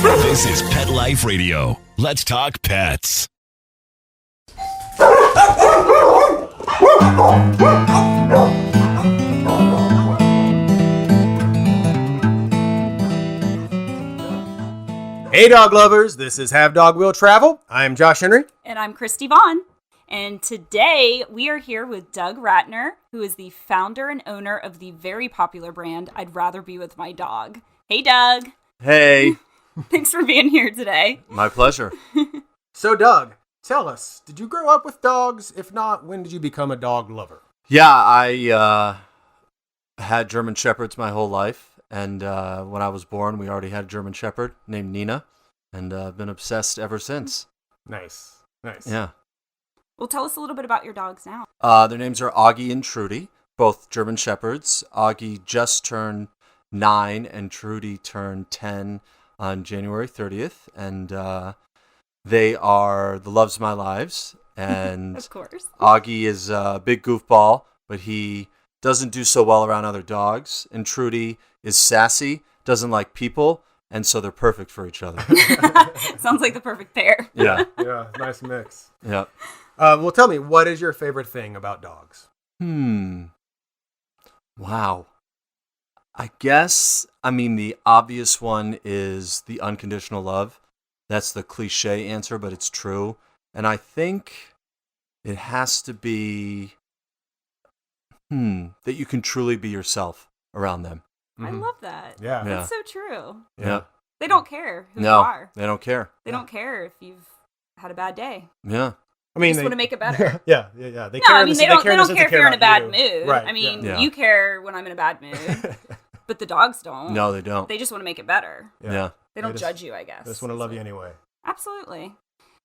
This is Pet Life Radio. Let's talk pets. Hey dog lovers, this is Have Dog Will Travel. I'm Josh Henry. And I'm Kristi Vaughn. And today we are here with Doug Ratner, who is the founder and owner of the very popular brand I'd Rather Be With My Dog. Hey Doug. Hey. Thanks for being here today. My pleasure. So Doug, tell us, did you grow up with dogs? If not, when did you become a dog lover? Yeah, I had German Shepherds my whole life. And when I was born, we already had a German Shepherd named Nina. And I've been obsessed ever since. Nice. Yeah. Well, tell us a little bit about your dogs now. Their names are Augie and Trudy, both German Shepherds. Augie just turned 9 and Trudy turned 10 on January 30th. And they are the loves of my lives. And Of course. Augie is a big goofball, but he doesn't do so well around other dogs. And Trudy is sassy, doesn't like people, and so they're perfect for each other. Sounds like the perfect pair. Yeah. Yeah, nice mix. Yeah. Well, tell me, what is your favorite thing about dogs? Wow. I guess, the obvious one is the unconditional love. That's the cliche answer, but it's true. And I think it has to be that you can truly be yourself around them. I love that. Yeah. That's so true. Yeah. They don't care who you No, are. they don't care. They don't care if you've had a bad day. Yeah. I mean, They just want to make it better. Yeah. They No, care. I mean, they don't care if you're in a bad you. mood. Right. I mean, Yeah. you care when I'm in a bad mood, but the dogs don't. No, they don't. They just want to make it better. Yeah. They don't judge you, I guess. They just want to love you anyway. Absolutely.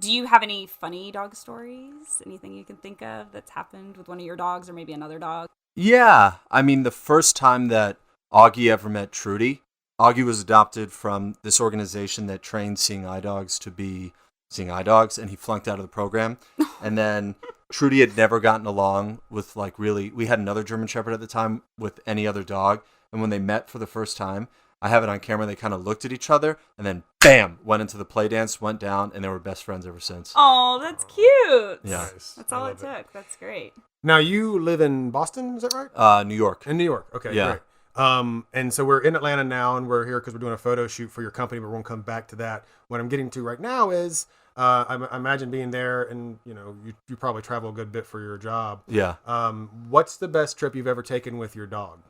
Do you have any funny dog stories? Anything you can think of that's happened with one of your dogs or maybe another dog? Yeah. The first time that Augie ever met Trudy, Augie was adopted from this organization that trained seeing eye dogs to be seeing eye dogs, and he flunked out of the program. And then Trudy had never gotten along with, we had another German Shepherd at the time with any other dog. And when they met for the first time, I have it on camera, they kind of looked at each other and then bam, went into the play dance, went down, and they were best friends ever since. Oh, that's cute. Yeah. Nice. That's all it took. That's great. Now, you live in Boston, is that right? New York. In New York. Okay, Yeah. great. And so we're in Atlanta now, and we're here because we're doing a photo shoot for your company, but we won't come back to that. What I'm getting to right now is, I imagine being there, and you probably travel a good bit for your job. Yeah. What's the best trip you've ever taken with your dog?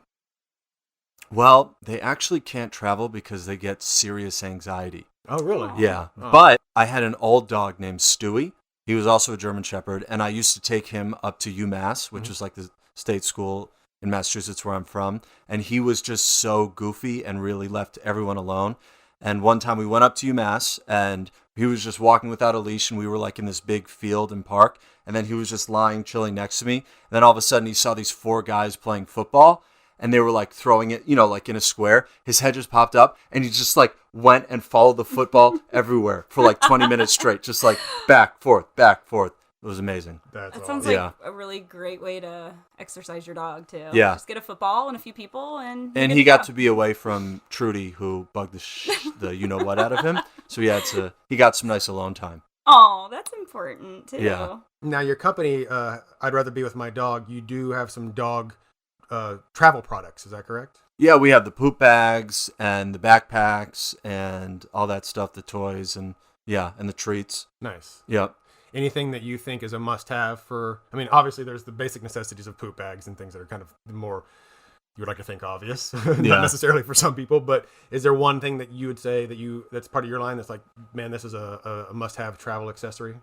Well, they actually can't travel because they get serious anxiety. Oh, really? Yeah. Oh. But I had an old dog named Stewie. He was also a German Shepherd, and I used to take him up to UMass, which is like the state school in Massachusetts where I'm from, and he was just so goofy and really left everyone alone. And one time we went up to UMass, and he was just walking without a leash, and we were like in this big field and park, and then he was just lying, chilling next to me, and then all of a sudden he saw these 4 guys playing football, and they were like throwing it, like in a square. His head just popped up, and he just like went and followed the football everywhere for like 20 minutes straight, just like back, forth. It was amazing. That's That awesome. sounds like a really great way to exercise your dog, too. Yeah. Just get a football and a few people, and He got to be away from Trudy, who bugged the you-know-what out of him. So he got some nice alone time. Oh, that's important, too. Yeah. Now, your company, I'd Rather Be With My Dog, you do have some dog travel products. Is that correct? Yeah, we have the poop bags and the backpacks and all that stuff, the toys and the treats. Nice. Yeah. Anything that you think is a must-have for, obviously there's the basic necessities of poop bags and things that are kind of more, you would like to think obvious, not necessarily for some people, but is there one thing that you would say that's part of your line that's like, man, this is a must-have travel accessory?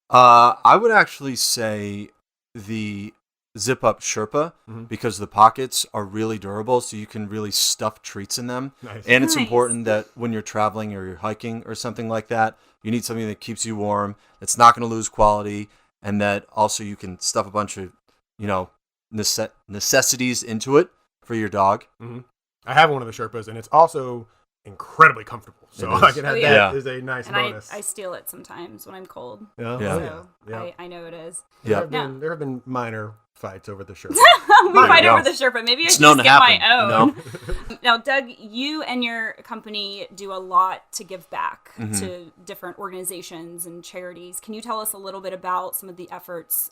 I would actually say the zip-up Sherpa, because the pockets are really durable, so you can really stuff treats in them. Nice. And it's important that when you're traveling or you're hiking or something like that, you need something that keeps you warm, that's not going to lose quality, and that also you can stuff a bunch of, necessities into it for your dog. Mm-hmm. I have one of the Sherpas, and it's also incredibly comfortable. So I can have that is a nice and bonus. I steal it sometimes when I'm cold. Yeah. So Yeah. I know it is. There have been minor fights over the Sherpa. fight go. over the shirt, but maybe I It's should known just to get happen, my own. you know? Now, Doug, you and your company do a lot to give back to different organizations and charities. Can you tell us a little bit about some of the efforts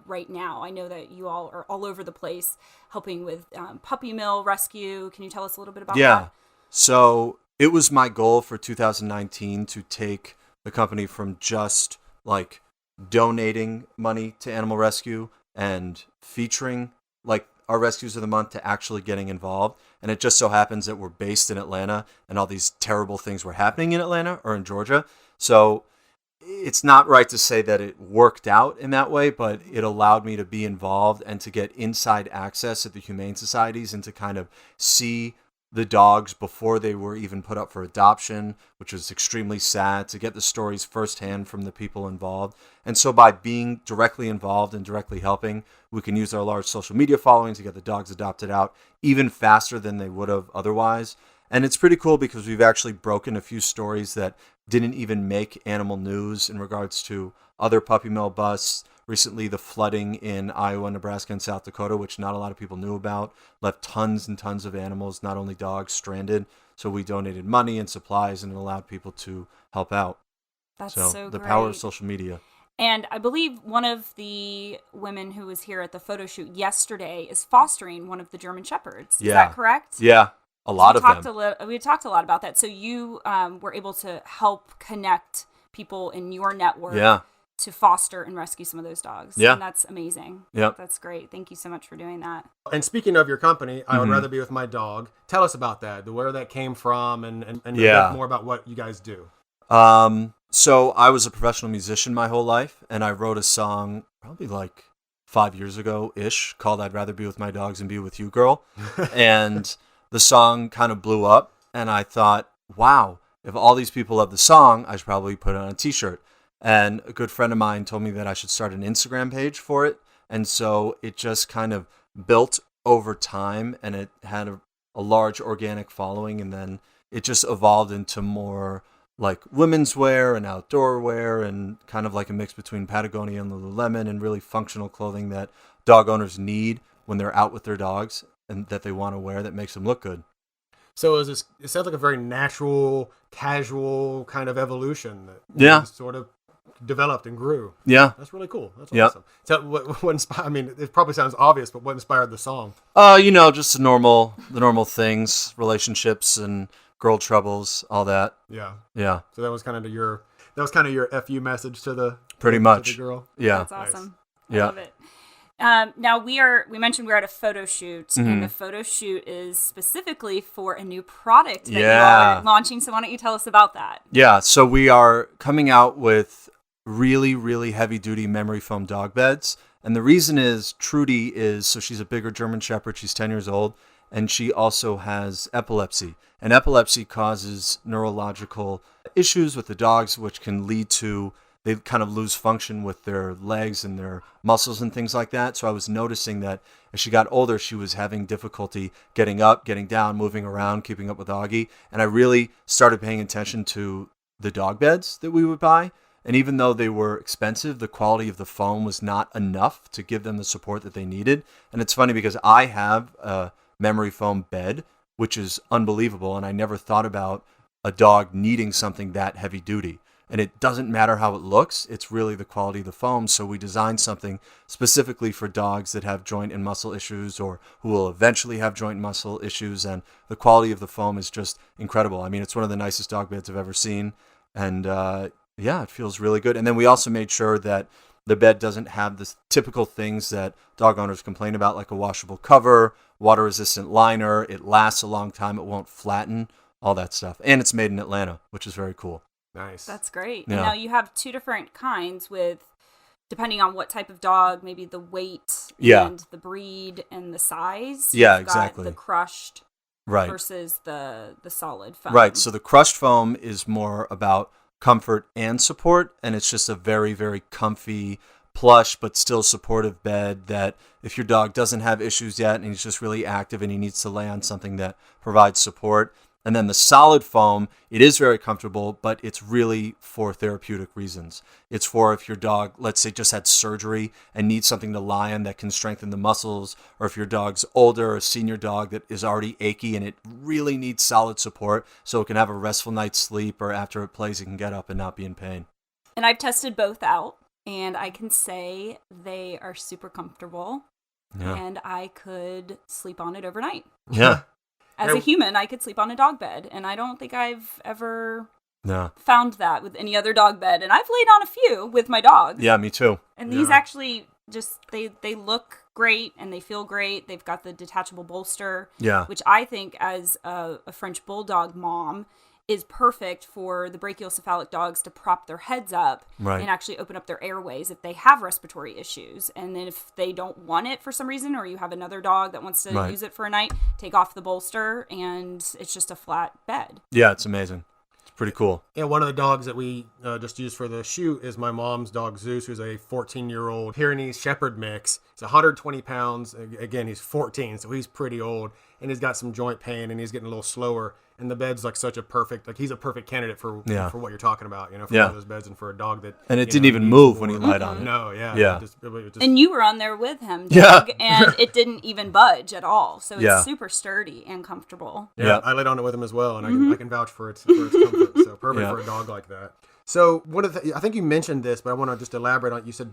right now? I know that you all are all over the place helping with puppy mill rescue. Can you tell us a little bit about that? So it was my goal for 2019 to take the company from just like donating money to animal rescue and featuring like our rescues of the month to actually getting involved. And it just so happens that we're based in Atlanta and all these terrible things were happening in Atlanta or in Georgia. So it's not right to say that it worked out in that way, but it allowed me to be involved and to get inside access at the humane societies and to kind of see the dogs before they were even put up for adoption, which was extremely sad, to get the stories firsthand from the people involved. And so by being directly involved and directly helping, we can use our large social media following to get the dogs adopted out even faster than they would have otherwise. And it's pretty cool because we've actually broken a few stories that didn't even make animal news in regards to other puppy mill busts. Recently, the flooding in Iowa, Nebraska, and South Dakota, which not a lot of people knew about, left tons and tons of animals, not only dogs, stranded. So we donated money and supplies, and it allowed people to help out. That's so so the great. power of social media. And I believe one of the women who was here at the photo shoot yesterday is fostering one of the German Shepherds. Is that correct? Yeah, a lot of them. We talked a lot about that. So you were able to help connect people in your network to foster and rescue some of those dogs. Yeah. And that's amazing. Yep. That's great. Thank you so much for doing that. And speaking of your company, I would rather be with my dog. Tell us about that, where that came from, and a bit more about what you guys do. So I was a professional musician my whole life, and I wrote a song probably like 5 years ago-ish called I'd Rather Be With My Dogs and Be With You, Girl. And the song kind of blew up, and I thought, wow, if all these people love the song, I should probably put it on a t-shirt. And a good friend of mine told me that I should start an Instagram page for it. And so it just kind of built over time, and it had a large organic following. And then it just evolved into more like women's wear and outdoor wear and kind of like a mix between Patagonia and Lululemon and really functional clothing that dog owners need when they're out with their dogs and that they want to wear that makes them look good. So it sounds like a very natural, casual kind of evolution that sort of developed and grew. Yeah, that's really cool. That's awesome. So what inspired? I mean, it probably sounds obvious, but what inspired the song? Just the normal things, relationships and girl troubles, all that. Yeah. So that was kind of your FU message to the pretty much to the girl. Yeah, that's awesome. Nice. I love it. Now we mentioned we're at a photo shoot, and the photo shoot is specifically for a new product that you are launching. So why don't you tell us about that? Yeah. So we are coming out with really, really heavy duty memory foam dog beds. And the reason is Trudy she's a bigger German Shepherd. She's 10 years old. And she also has epilepsy. And epilepsy causes neurological issues with the dogs, which can lead to they kind of lose function with their legs and their muscles and things like that. So I was noticing that as she got older, she was having difficulty getting up, getting down, moving around, keeping up with Augie. And I really started paying attention to the dog beds that we would buy. And even though they were expensive, the quality of the foam was not enough to give them the support that they needed. And it's funny because I have a memory foam bed, which is unbelievable. And I never thought about a dog needing something that heavy duty. And it doesn't matter how it looks. It's really the quality of the foam. So we designed something specifically for dogs that have joint and muscle issues or who will eventually have joint and muscle issues. And the quality of the foam is just incredible. I mean, it's one of the nicest dog beds I've ever seen. And it feels really good. And then we also made sure that the bed doesn't have the typical things that dog owners complain about, like a washable cover, water-resistant liner. It lasts a long time. It won't flatten, all that stuff. And it's made in Atlanta, which is very cool. Nice. That's great. Yeah. And now you have two different kinds depending on what type of dog, maybe the weight and the breed and the size. Yeah, You've got exactly. the crushed versus the solid foam. Right. So the crushed foam is more about comfort and support, and it's just a very, very comfy, plush, but still supportive bed that if your dog doesn't have issues yet and he's just really active and he needs to lay on something that provides support, And then the solid foam, it is very comfortable, but it's really for therapeutic reasons. It's for if your dog, let's say, just had surgery and needs something to lie on that can strengthen the muscles, or if your dog's older, a senior dog that is already achy and it really needs solid support so it can have a restful night's sleep, or after it plays, it can get up and not be in pain. And I've tested both out, and I can say they are super comfortable, and I could sleep on it overnight. Yeah. As a human, I could sleep on a dog bed, and I don't think I've ever found that with any other dog bed. And I've laid on a few with my dogs. Yeah, me too. And these actually just, they look great, and they feel great. They've got the detachable bolster, which I think as a French Bulldog mom is perfect for the brachiocephalic dogs to prop their heads up and actually open up their airways if they have respiratory issues. And then if they don't want it for some reason, or you have another dog that wants to use it for a night, take off the bolster and it's just a flat bed. Yeah, it's amazing. It's pretty cool. Yeah, one of the dogs that we just used for the shoot is my mom's dog Zeus, who's a 14-year-old Pyrenees Shepherd mix. He's 120 pounds. Again, he's 14, so he's pretty old. And he's got some joint pain, and he's getting a little slower. And the bed's like such a perfect, like he's a perfect candidate for what you're talking about, for one of those beds, and for a dog that. And it didn't even move when he lied on it. No, And you were on there with him, Doug, and it didn't even budge at all. So it's super sturdy and comfortable. Yeah, I laid on it with him as well, and I can vouch for its comfort. So perfect for a dog like that. So one of I think you mentioned this, but I want to just elaborate on it. You said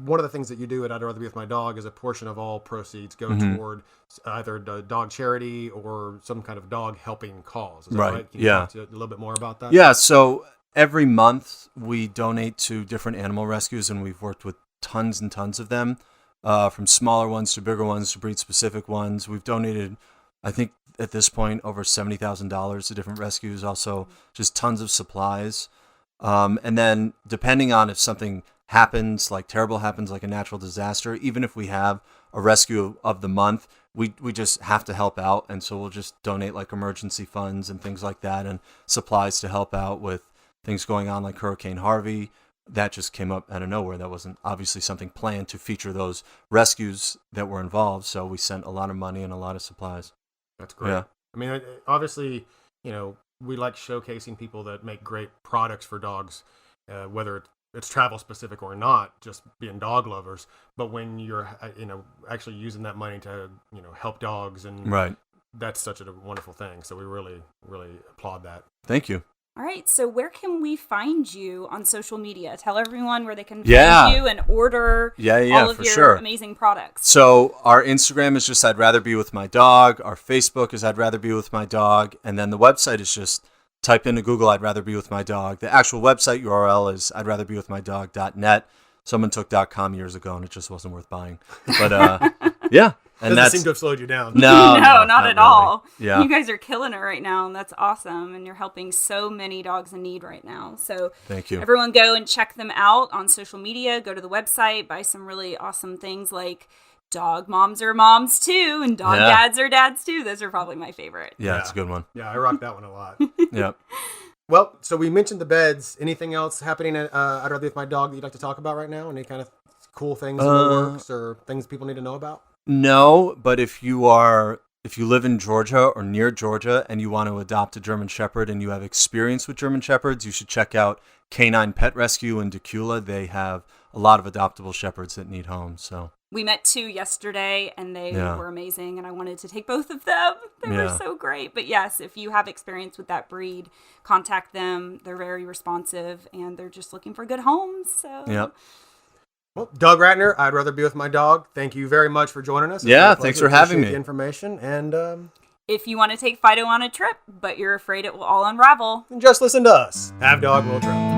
one of the things that you do at I'd Rather Be With My Dog is a portion of all proceeds go toward either dog charity or some kind of dog helping cause. Is that right? Can you talk a little bit more about that? Yeah, so every month we donate to different animal rescues, and we've worked with tons and tons of them, from smaller ones to bigger ones to breed-specific ones. We've donated, I think at this point, over $70,000 to different rescues, also just tons of supplies. And then depending on if something happens, like terrible happens, like a natural disaster, even if we have a rescue of the month, we just have to help out. And so we'll just donate like emergency funds and things like that, and supplies to help out with things going on like Hurricane Harvey. That just came up out of nowhere. That wasn't obviously something planned to feature those rescues that were involved. So we sent a lot of money and a lot of supplies. That's great. Yeah. I mean, obviously, we like showcasing people that make great products for dogs, whether it's travel specific or not, just being dog lovers. But when you're, actually using that money to, help dogs, and that's such a wonderful thing. So we really, really applaud that. Thank you. All right. So where can we find you on social media? Tell everyone where they can find you and order all of your amazing products. So our Instagram is just I'd Rather Be With My Dog. Our Facebook is I'd Rather Be With My Dog. And then the website is just type into Google I'd Rather Be With My Dog. The actual website URL is I'd Rather Be With My Dog.net. Someone took .com years ago and it just wasn't worth buying. But yeah. And that seemed to have slowed you down. No, not at all. Yeah. You guys are killing it right now, and that's awesome. And you're helping so many dogs in need right now. So thank you. Everyone go and check them out on social media. Go to the website, buy some really awesome things like dog moms are moms too, and dog dads are dads too. Those are probably my favorite. Yeah, it's a good one. Yeah, I rock that one a lot. Yeah. Well, so we mentioned the beds. Anything else happening at I'd Rather Be With My Dog that you'd like to talk about right now? Any kind of cool things in the works or things people need to know about? No, but if you live in Georgia or near Georgia and you want to adopt a German Shepherd and you have experience with German Shepherds, you should check out Canine Pet Rescue in Decula. They have a lot of adoptable Shepherds that need homes. So we met 2 yesterday, and they were amazing, and I wanted to take both of them. They were so great. But yes, if you have experience with that breed, contact them. They're very responsive, and they're just looking for good homes. So yep. Well, Doug Ratner, I'd Rather Be With My Dog. Thank you very much for joining us. Yeah, thanks for having me. The information, and if you want to take Fido on a trip, but you're afraid it will all unravel, just listen to us. Have Dog Will Travel.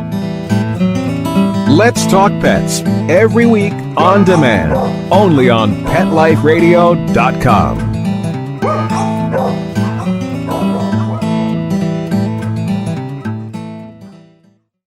Let's Talk Pets every week on demand, only on PetLifeRadio.com.